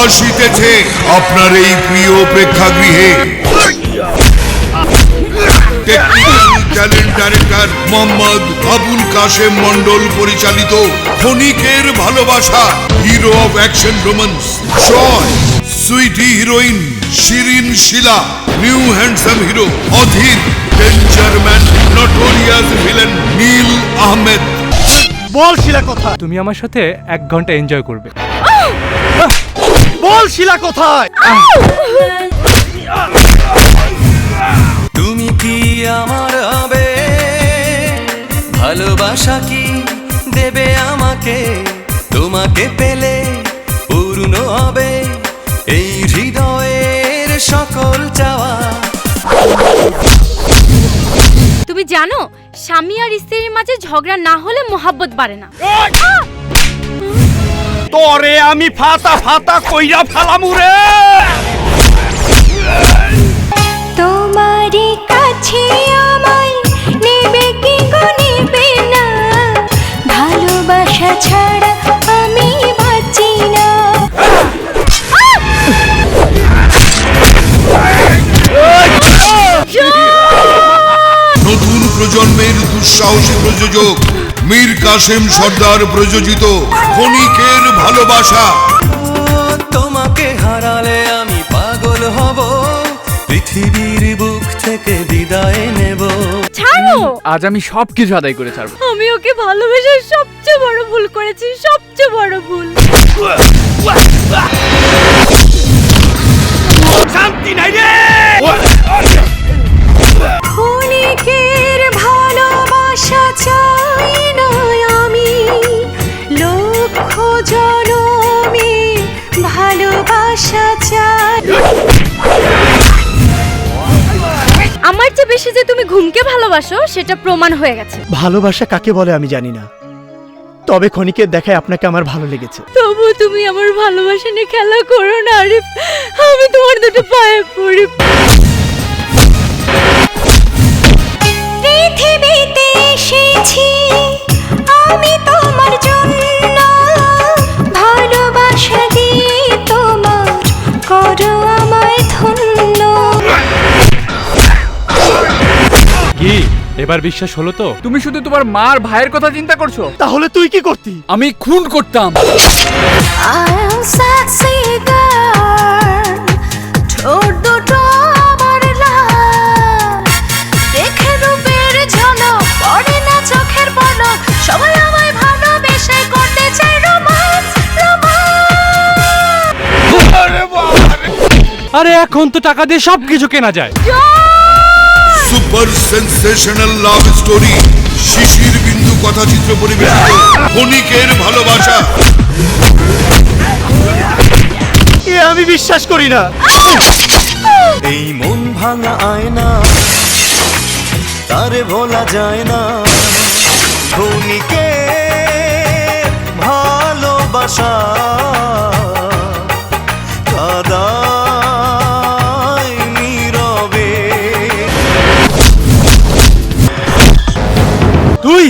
আসিতেছে আপনার এই প্রিয় প্রেক্ষাগৃহে technical talent director Mohammad Abul Kashem Mondal পরিচালিত ক্ষণিকের ভালোবাসা, hero of action romance Joy, sweety heroine Shirin Shila, new handsome hero Adhir, danger man notorious villain Neel Ahmed. বল শিলা কোথায়? তুমি আমার সাথে 1 ঘন্টা এনজয় করবে। বল শিলা কোথায়? তুমি কি আমার হবে, ভালোবাসা কি দেবে আমাকে, তোমাকে পেলে পূর্ণ হবে এই হৃদয়ের সকল চাওয়া। তুমি জানো স্বামী আর স্ত্রীর মাঝে ঝগড়া না হলে মোহাব্বত বাড়ে না। তোরে আমি ফাতা ফাতা কইরা ফেলামু রে। তোমারই কাছে আমায় নেবে কি গো নেবে না, ভালোবাসা ছাড়া আমি বাঁচি না। নতুন প্রজন্মের দুঃসাহসী প্রযোজক মীর কাসেম সর্দার প্রযোজিত ক্ষণিকের ভালোবাসা। তোমাকে হারালে আমি পাগল হব, পৃথিবীর বুক থেকে বিদায় নেব। ছাড়ো, আজ আমি সবকিছু আদায় করে ছাড়বো। আমি ওকে ভালোবেসে সবচেয়ে বড় ভুল করেছি, সবচেয়ে বড় ভুল। শান্তি নাই রে। ক্ষণিকের ভালোবাসা চাই না আমি, লক্ষ জনমে ভালোবাসা চাই। আমার চেয়ে বেশি যে তুমি ঘুমকে ভালোবাসো সেটা প্রমাণ হয়ে গেছে। ভালোবাসা কাকে বলে আমি জানি না, তবে ক্ষণিকের দেখায় আপনাকে আমার ভালো লেগেছে। তবু তুমি আমার ভালোবাসা নিয়ে খেলা করো না আরিফ, আমি তোমার দুটো পায়ে পড়ি। পৃথিবীতে এসেছি আমি তোমার জন্য, ভালোবাসা দিয়ে তোমার করো আমায় ধন্য। কি এবার বিশ্বাস হলো তো? তুমি শুধু তোমার মার ভাইয়ের কথা চিন্তা করছো? তাহলে তুই কি করতি? আমি খুন করতাম। I am sexy girl, ঠোঁট দুটো আমার লাল, দেখে রূপের ঝলক পড়ে না চোখের পলক, সবাই আমায় ভালোবেসে করতে চাই রোমান্স রোমান্স। আরে এখন তো টাকা দিয়ে সবকিছু কেনা যায়। সুপার সেন্সেশনাল লাভ স্টোরি শিশির বিন্দু কথাচিত্র পরিবেশিত ক্ষণিকের ভালোবাসা। এ আমি বিশ্বাস করি না। এই মন ভাঙা আয়না তারে ভোলা যায় না, ক্ষণিকে ভালোবাসা কাদায় নীরবে। তুই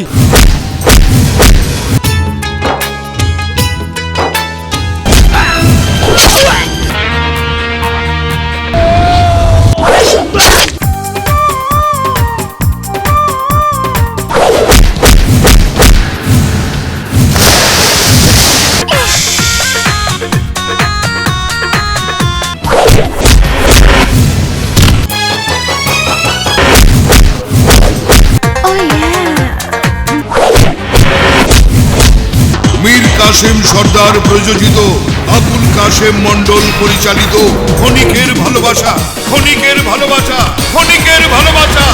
মীর কাসেম সর্দার প্রযোজিত আবুল কাশেম মন্ডল পরিচালিত ক্ষণিকের ভালোবাসা, ক্ষণিকের ভালোবাসা, ক্ষণিকের ভালোবাসা।